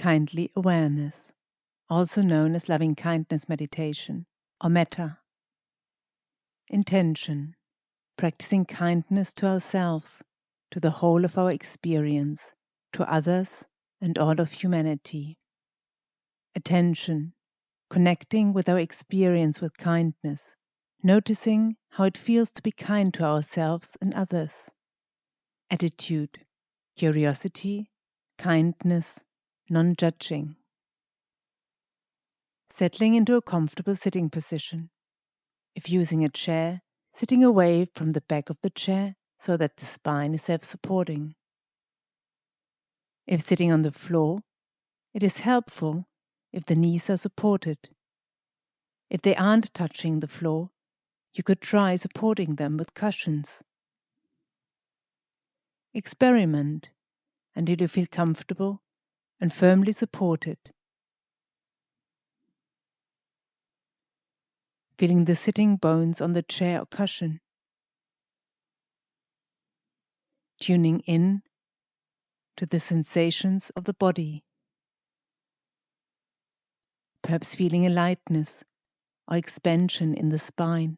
kindly awareness, also known as loving-kindness meditation or Metta. Intention: practicing kindness to ourselves, to the whole of our experience, to others and all of humanity. Attention: connecting with our experience with kindness, noticing how it feels to be kind to ourselves and others. Attitude: curiosity, kindness, non-judging. Settling into a comfortable sitting position. If using a chair, sitting away from the back of the chair so that the spine is self-supporting. If sitting on the floor, it is helpful if the knees are supported. If they aren't touching the floor, you could try supporting them with cushions. Experiment until you feel comfortable and firmly supported. Feeling the sitting bones on the chair or cushion. Tuning in to the sensations of the body. Perhaps feeling a lightness or expansion in the spine,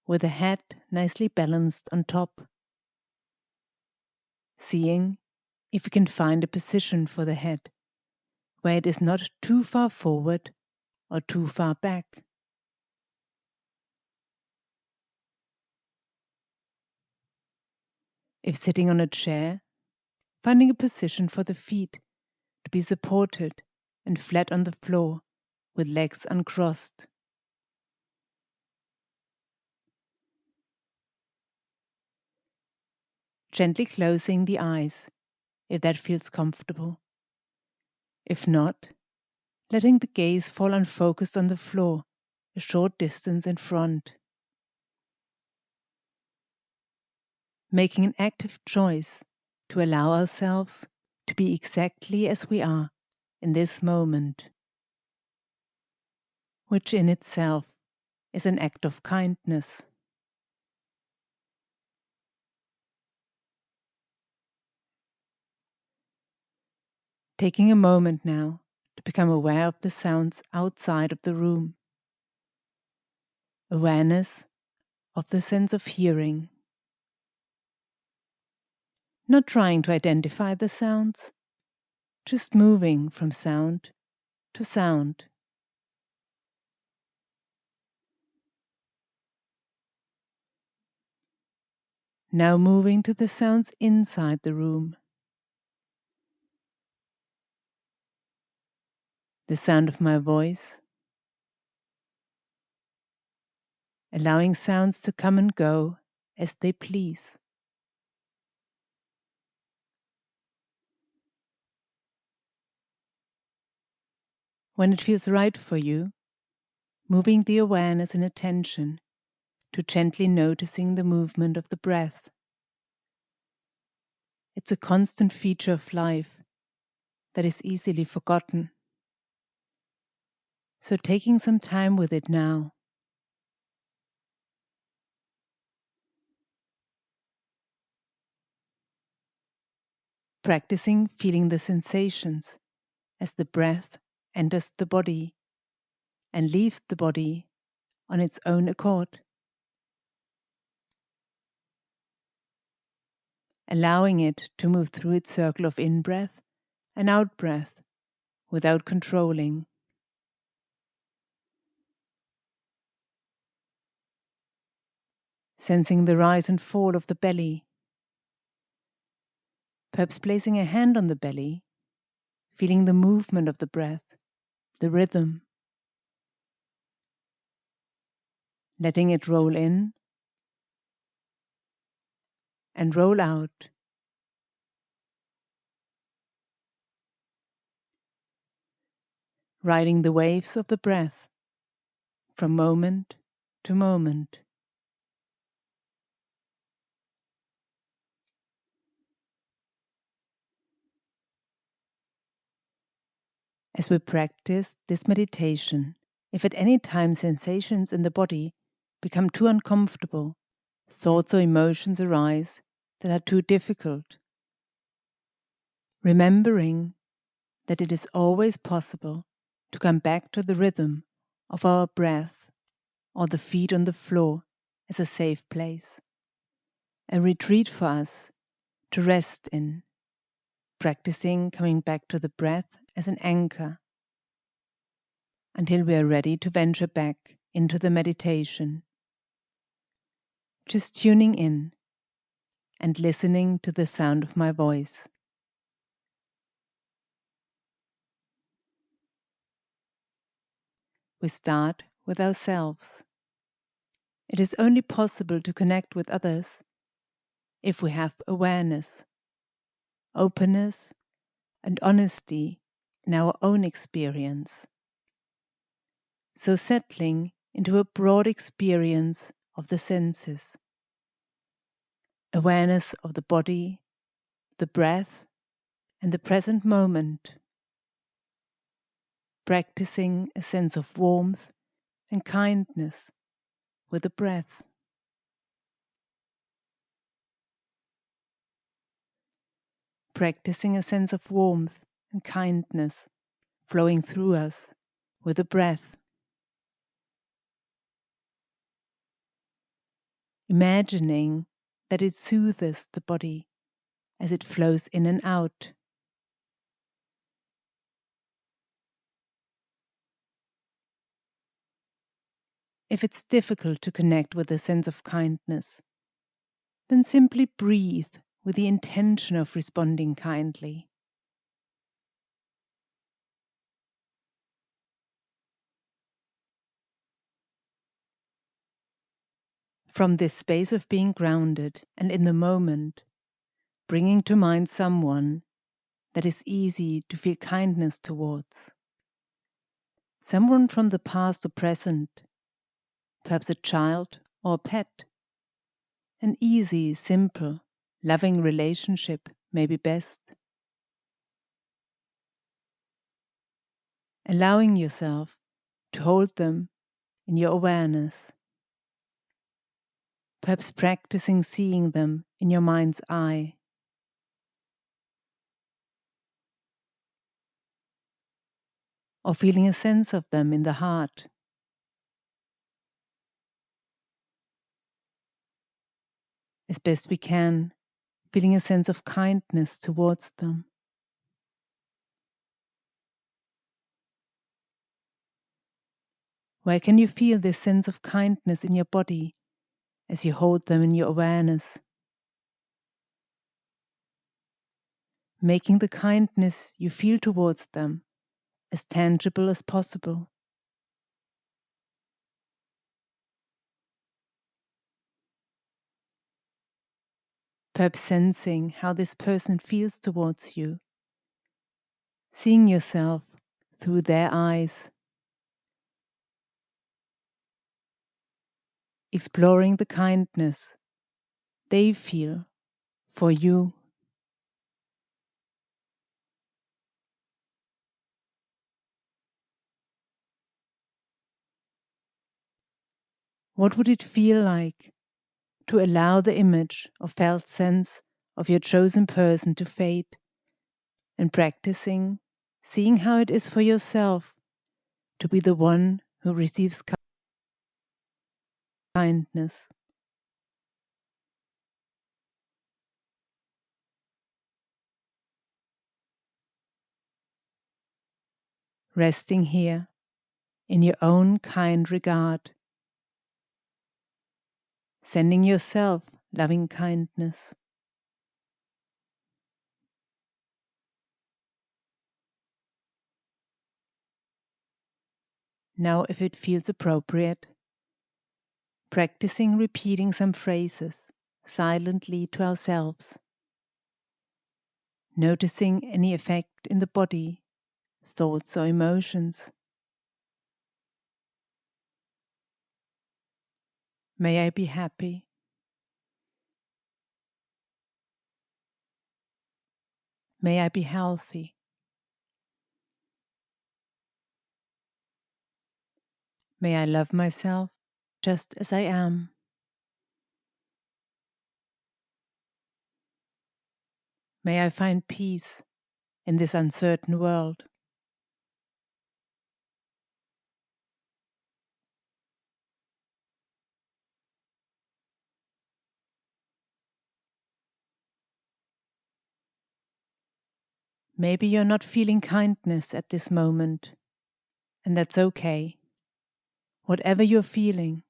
with the head nicely balanced on top. Seeing if you can find a position for the head where it is not too far forward or too far back. If sitting on a chair, finding a position for the feet to be supported and flat on the floor with legs uncrossed. Gently closing the eyes if that feels comfortable. If not, letting the gaze fall unfocused on the floor a short distance in front. Making an active choice to allow ourselves to be exactly as we are in this moment, which in itself is an act of kindness. Taking a moment now to become aware of the sounds outside of the room. Awareness of the sense of hearing. Not trying to identify the sounds, just moving from sound to sound. Now moving to the sounds inside the room. The sound of my voice. Allowing sounds to come and go as they please. When it feels right for you, moving the awareness and attention to gently noticing the movement of the breath. It's a constant feature of life that is easily forgotten. So taking some time with it now. Practicing feeling the sensations as the breath enters the body and leaves the body on its own accord. Allowing it to move through its circle of in-breath and out-breath without controlling. Sensing the rise and fall of the belly. Perhaps placing a hand on the belly, feeling the movement of the breath, the rhythm. Letting it roll in and roll out. Riding the waves of the breath from moment to moment. As we practice this meditation, if at any time sensations in the body become too uncomfortable, thoughts or emotions arise that are too difficult, remembering that it is always possible to come back to the rhythm of our breath or the feet on the floor as a safe place, a retreat for us to rest in, practicing coming back to the breath as an anchor until we are ready to venture back into the meditation, just tuning in and listening to the sound of my voice. We start with ourselves. It is only possible to connect with others if we have awareness, openness, and honesty in our own experience. So settling into a broad experience of the senses, awareness of the body, the breath, and the present moment, practicing a sense of warmth and kindness with the breath. Practicing a sense of warmth and kindness flowing through us with the breath. Imagining that it soothes the body as it flows in and out. If it's difficult to connect with a sense of kindness, then simply breathe with the intention of responding kindly. From this space of being grounded and in the moment, bringing to mind someone that is easy to feel kindness towards. Someone from the past or present, perhaps a child or a pet. An easy, simple, loving relationship may be best. Allowing yourself to hold them in your awareness. Perhaps practicing seeing them in your mind's eye. Or feeling a sense of them in the heart. As best we can, feeling a sense of kindness towards them. Where can you feel this sense of kindness in your body as you hold them in your awareness? Making the kindness you feel towards them as tangible as possible. Perhaps sensing how this person feels towards you, seeing yourself through their eyes, exploring the kindness they feel for you. What would it feel like to allow the image or felt sense of your chosen person to fade, and practicing seeing how it is for yourself to be the one who receives kindness? Resting here in your own kind regard, sending yourself loving kindness. Now, if it feels appropriate, practicing repeating some phrases silently to ourselves, noticing any effect in the body, thoughts or emotions. May I be happy. May I be healthy. May I love myself just as I am. May I find peace in this uncertain world. Maybe you're not feeling kindness at this moment, and that's okay. Whatever you're feeling,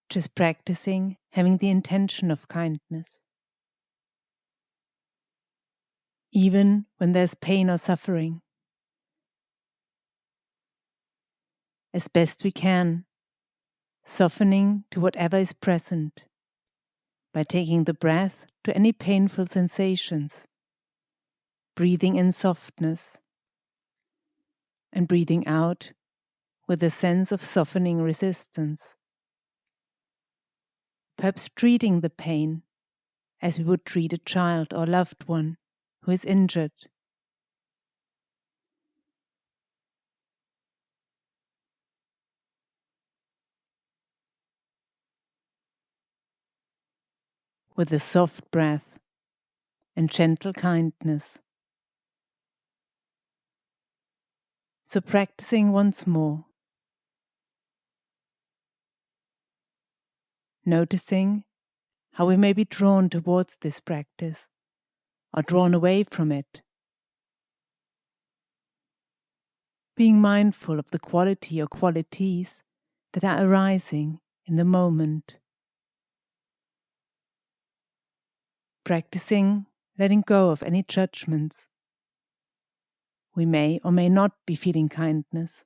just practicing having the intention of kindness. Even when there's pain or suffering, as best we can, softening to whatever is present by taking the breath to any painful sensations, breathing in softness and breathing out with a sense of softening resistance. Perhaps treating the pain as we would treat a child or loved one who is injured. With a soft breath and gentle kindness. So practicing once more, noticing how we may be drawn towards this practice or drawn away from it. Being mindful of the quality or qualities that are arising in the moment. Practicing letting go of any judgments. We may or may not be feeling kindness,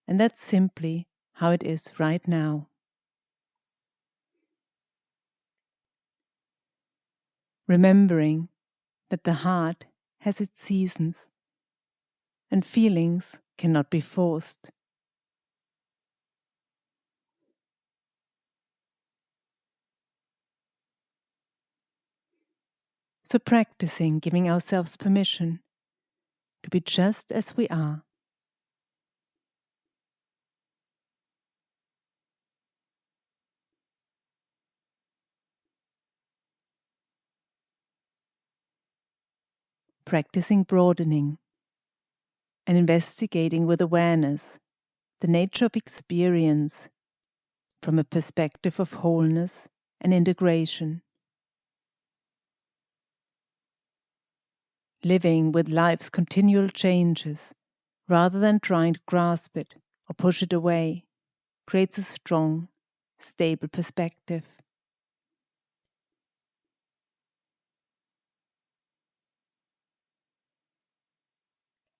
and that's simply how it is right now. Remembering that the heart has its seasons and feelings cannot be forced. So practicing giving ourselves permission to be just as we are. Practicing broadening and investigating with awareness the nature of experience from a perspective of wholeness and integration. Living with life's continual changes rather than trying to grasp it or push it away creates a strong, stable perspective.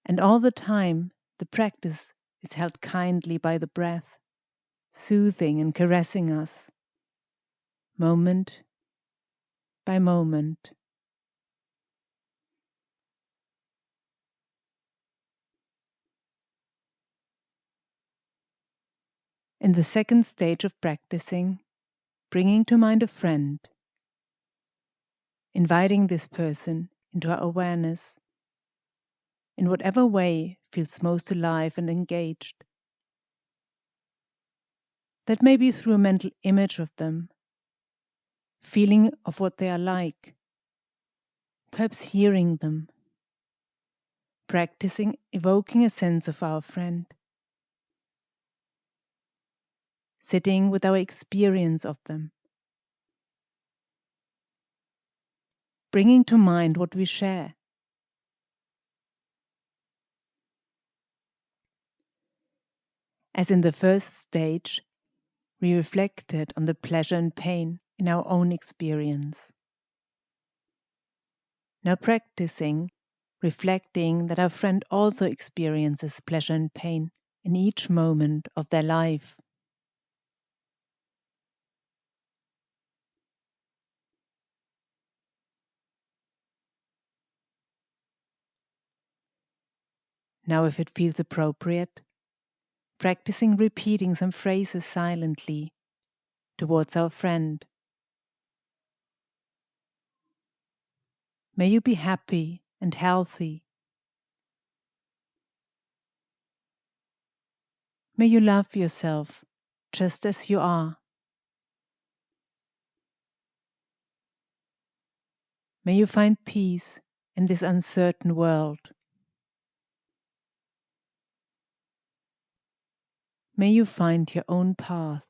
And all the time, the practice is held kindly by the breath, soothing and caressing us, moment by moment. In the second stage of practicing, bringing to mind a friend, inviting this person into our awareness in whatever way feels most alive and engaged. That may be through a mental image of them, feeling of what they are like, perhaps hearing them, practicing evoking a sense of our friend, sitting with our experience of them, bringing to mind what we share. As in the first stage, we reflected on the pleasure and pain in our own experience. Now practicing, reflecting that our friend also experiences pleasure and pain in each moment of their life. Now, if it feels appropriate, practicing repeating some phrases silently towards our friend. May you be happy and healthy. May you love yourself just as you are. May you find peace in this uncertain world. May you find your own path.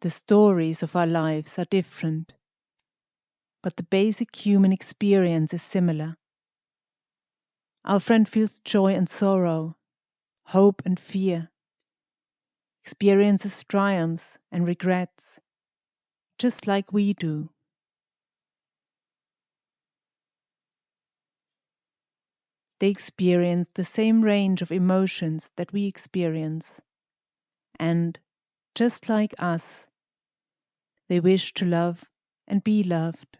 The stories of our lives are different, but the basic human experience is similar. Our friend feels joy and sorrow, hope and fear, experiences triumphs and regrets, just like we do. They experience the same range of emotions that we experience, and, just like us, they wish to love and be loved.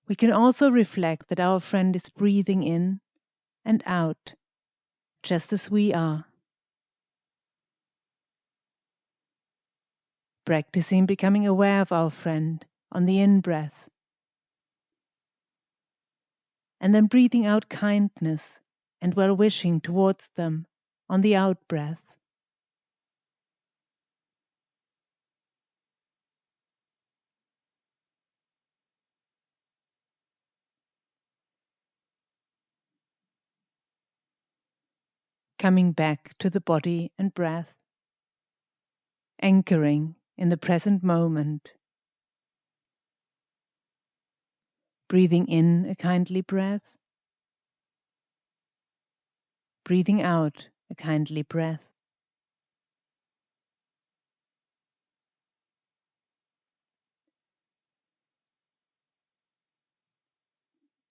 We can also reflect that our friend is breathing in and out, just as we are. Practicing becoming aware of our friend on the in-breath, and then breathing out kindness and well-wishing towards them on the out-breath. Coming back to the body and breath, anchoring in the present moment. Breathing in a kindly breath, breathing out a kindly breath.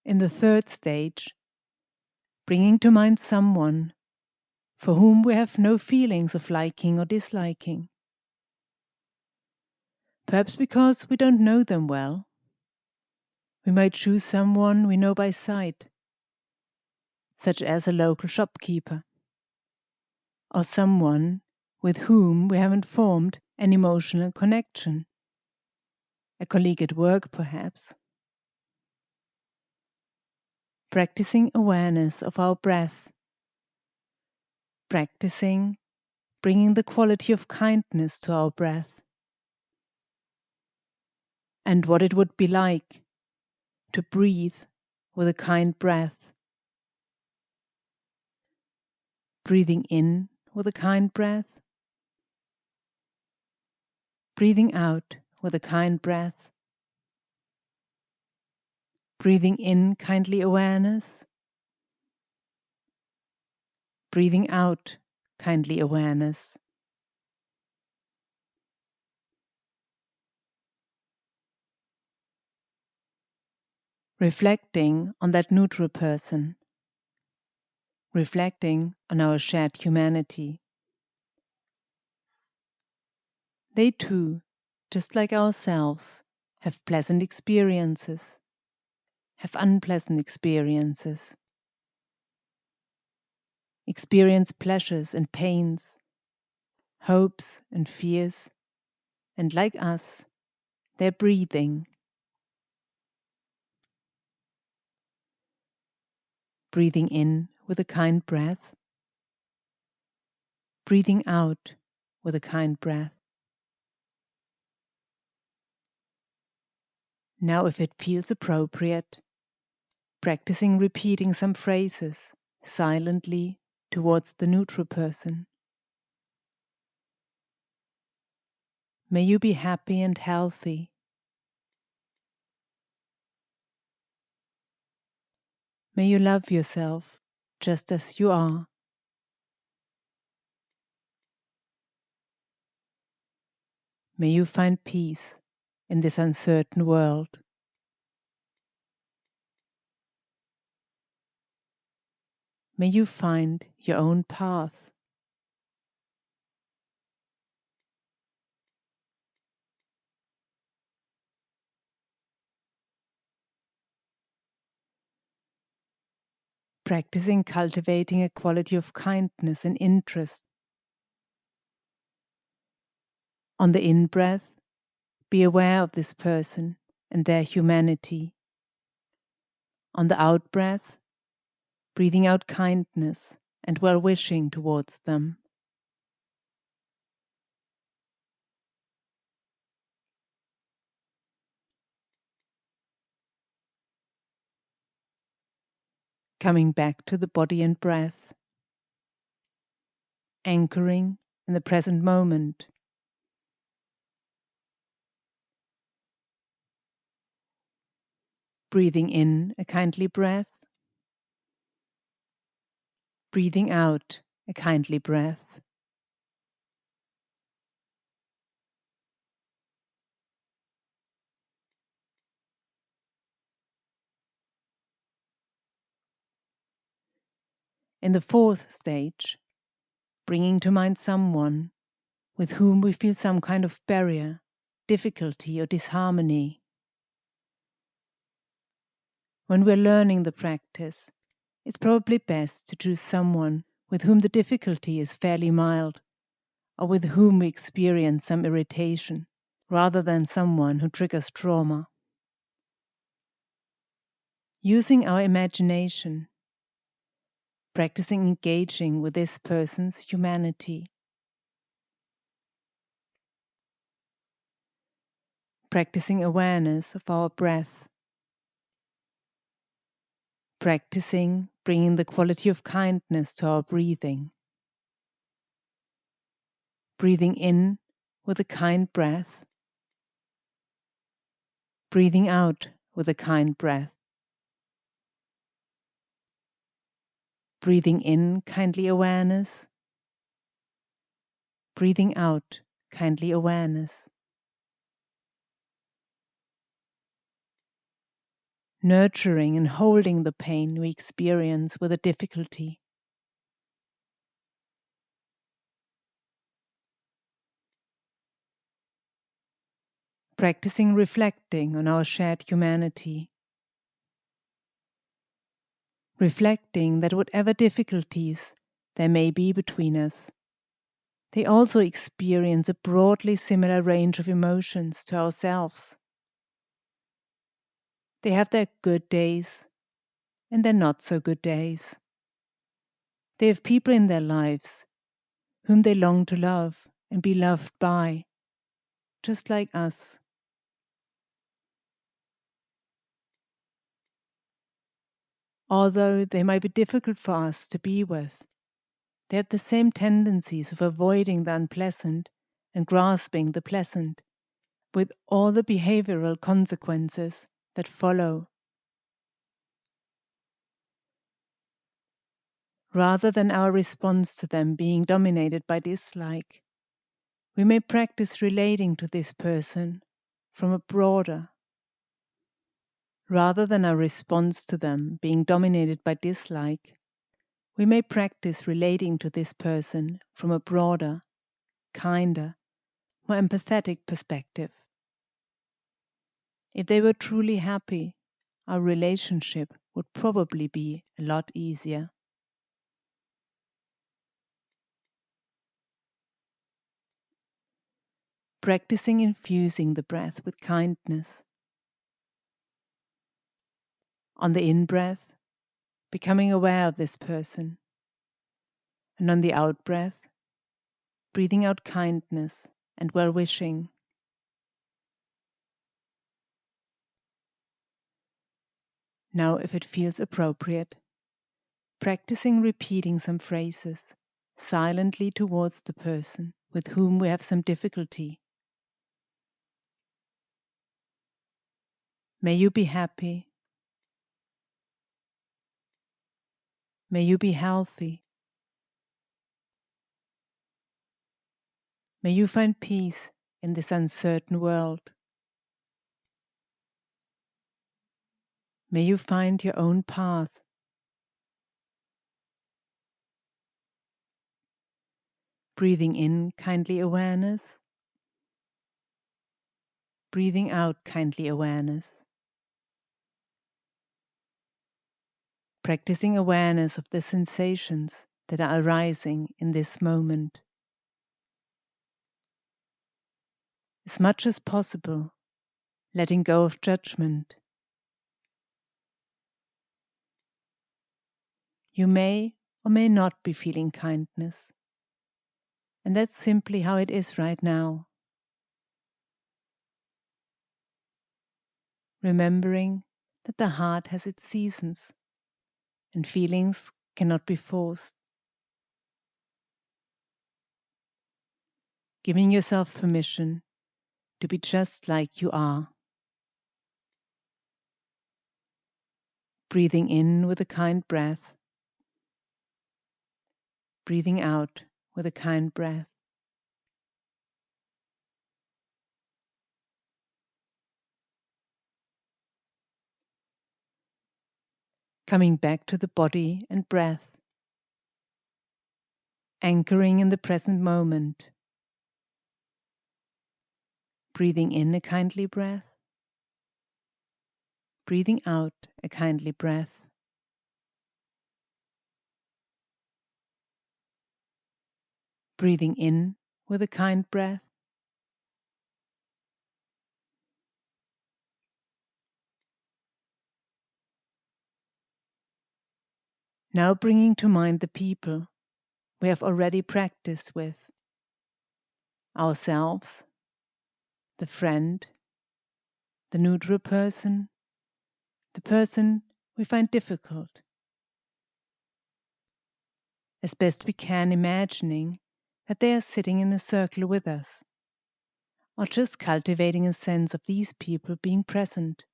In the third stage, bringing to mind someone for whom we have no feelings of liking or disliking. Perhaps because we don't know them well. We might choose someone we know by sight, such as a local shopkeeper, or someone with whom we haven't formed an emotional connection, a colleague at work perhaps. Practicing awareness of our breath, practicing bringing the quality of kindness to our breath, and what it would be like to breathe with a kind breath. Breathing in with a kind breath, breathing out with a kind breath, breathing in kindly awareness, breathing out kindly awareness. Reflecting on that neutral person, reflecting on our shared humanity. They too, just like ourselves, have pleasant experiences, have unpleasant experiences, experience pleasures and pains, hopes and fears, and like us, they're breathing. Breathing in with a kind breath, breathing out with a kind breath. Now, if it feels appropriate, practicing repeating some phrases silently towards the neutral person. May you be happy and healthy. May you love yourself just as you are. May you find peace in this uncertain world. May you find your own path. Practicing cultivating a quality of kindness and interest. On the in-breath, be aware of this person and their humanity. On the out-breath, breathing out kindness and well-wishing towards them. coming back to the body and breath, anchoring in the present moment. Breathing in a kindly breath, breathing out a kindly breath. In the fourth stage, bringing to mind someone with whom we feel some kind of barrier, difficulty, or disharmony. When we're learning the practice, it's probably best to choose someone with whom the difficulty is fairly mild, or with whom we experience some irritation, rather than someone who triggers trauma. Using our imagination, practicing engaging with this person's humanity. Practicing awareness of our breath. Practicing bringing the quality of kindness to our breathing. Breathing in with a kind breath. Breathing out with a kind breath. Breathing in kindly awareness. Breathing out kindly awareness. Nurturing and holding the pain we experience with a difficulty. Practicing reflecting on our shared humanity. Reflecting that whatever difficulties there may be between us, they also experience a broadly similar range of emotions to ourselves. They have their good days and their not so good days. They have people in their lives whom they long to love and be loved by, just like us. Although they might be difficult for us to be with, they have the same tendencies of avoiding the unpleasant and grasping the pleasant, with all the behavioral consequences that follow. Rather than our response to them being dominated by dislike, we may practice relating to this person from a broader. Rather than our response to them being dominated by dislike, we may practice relating to this person from a broader, kinder, more empathetic perspective. If they were truly happy, our relationship would probably be a lot easier. Practicing infusing the breath with kindness. On the in-breath, becoming aware of this person. And on the out-breath, breathing out kindness and well-wishing. Now, if it feels appropriate, practicing repeating some phrases silently towards the person with whom we have some difficulty. May you be happy. May you be healthy. May you find peace in this uncertain world. May you find your own path. Breathing in kindly awareness. Breathing out kindly awareness. Practicing awareness of the sensations that are arising in this moment. As much as possible, letting go of judgment. You may or may not be feeling kindness, and that's simply how it is right now. Remembering that the heart has its seasons, and feelings cannot be forced. Giving yourself permission to be just like you are. Breathing in with a kind breath. Breathing out with a kind breath. Coming back to the body and breath. Anchoring in the present moment. Breathing in a kindly breath. Breathing out a kindly breath. Breathing in with a kind breath. Now bringing to mind the people we have already practiced with. Ourselves, the friend, the neutral person, the person we find difficult. As best we can, imagining that they are sitting in a circle with us, or just cultivating a sense of these people being present.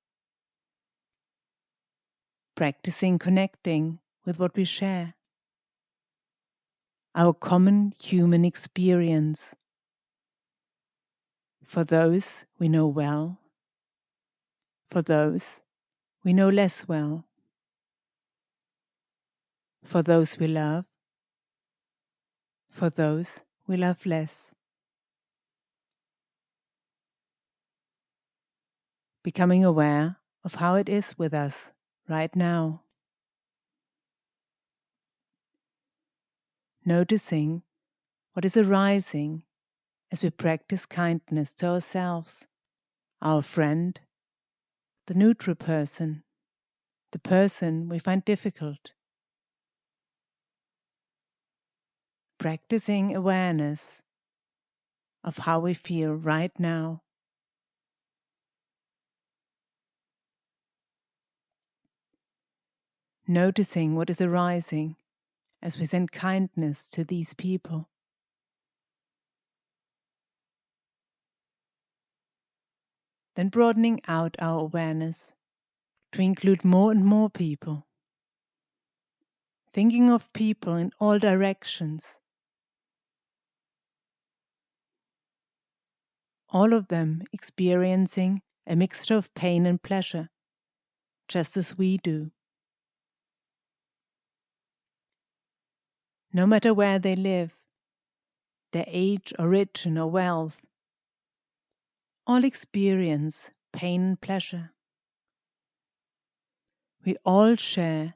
Practicing connecting with what we share. Our common human experience. For those we know well, for those we know less well, for those we love, for those we love less. Becoming aware of how it is with us right now. Noticing what is arising as we practice kindness to ourselves, our friend, the neutral person, the person we find difficult. Practicing awareness of how we feel right now. Noticing what is arising as we send kindness to these people. Then broadening out our awareness to include more and more people. Thinking of people in all directions. All of them experiencing a mixture of pain and pleasure, just as we do. No matter where they live, their age, origin, or wealth, all experience pain and pleasure. We all share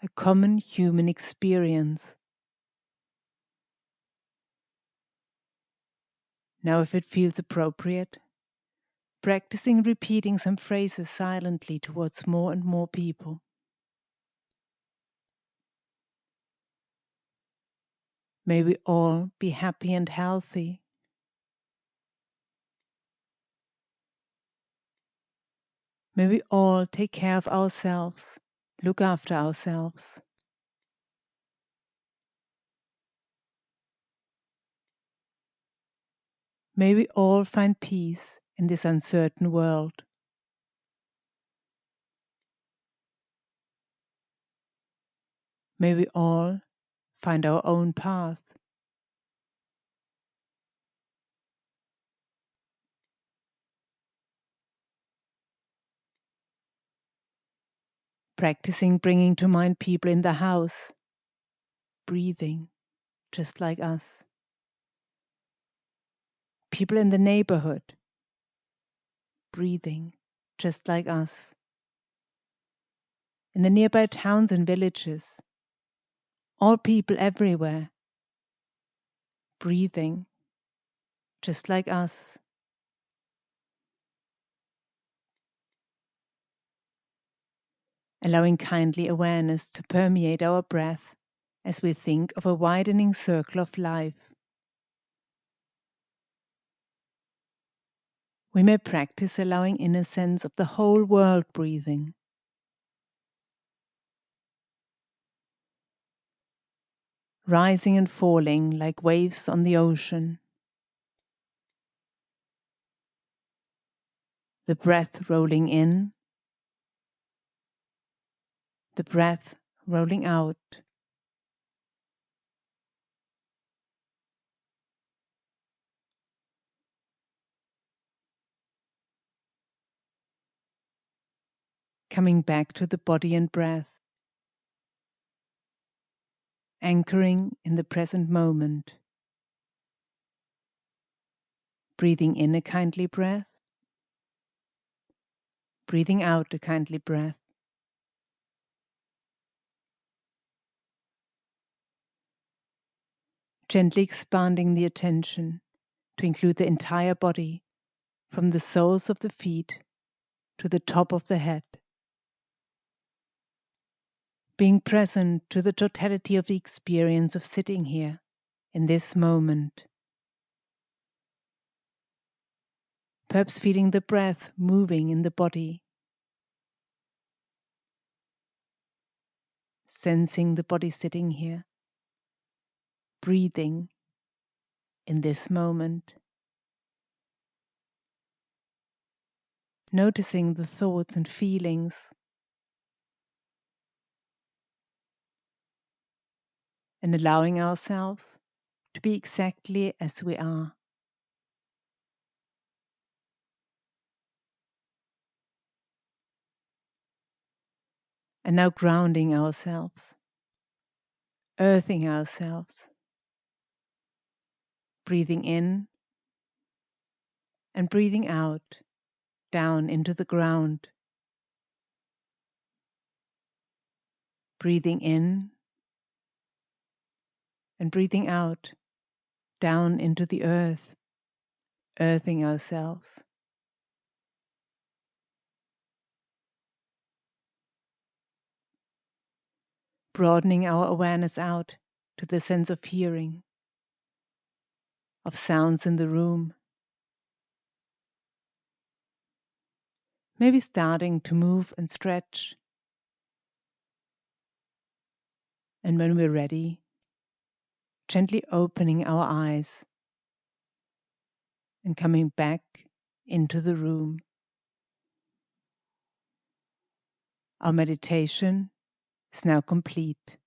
a common human experience. Now, if it feels appropriate, practicing repeating some phrases silently towards more and more people. May we all be happy and healthy. May we all take care of ourselves, look after ourselves. May we all find peace in this uncertain world. May we all find our own path. Practicing bringing to mind people in the house, breathing just like us. People in the neighborhood, breathing just like us. In the nearby towns and villages, all people everywhere, breathing just like us. Allowing kindly awareness to permeate our breath as we think of a widening circle of life. We may practice allowing in a sense of the whole world breathing. rising and falling like waves on the ocean. The breath rolling in, the breath rolling out. Coming back to the body and breath, anchoring in the present moment. Breathing in a kindly breath, breathing out a kindly breath. Gently expanding the attention to include the entire body, from the soles of the feet to the top of the head. Being present to the totality of the experience of sitting here in this moment. Perhaps feeling the breath moving in the body. Sensing the body sitting here. Breathing in this moment. Noticing the thoughts and feelings. And allowing ourselves to be exactly as we are. And now grounding ourselves, earthing ourselves, breathing in and breathing out, down into the ground. Breathing in and breathing out, down into the earth, earthing ourselves. Broadening our awareness out to the sense of hearing, of sounds in the room. Maybe starting to move and stretch. And when we're ready, gently opening our eyes and coming back into the room. Our meditation is now complete.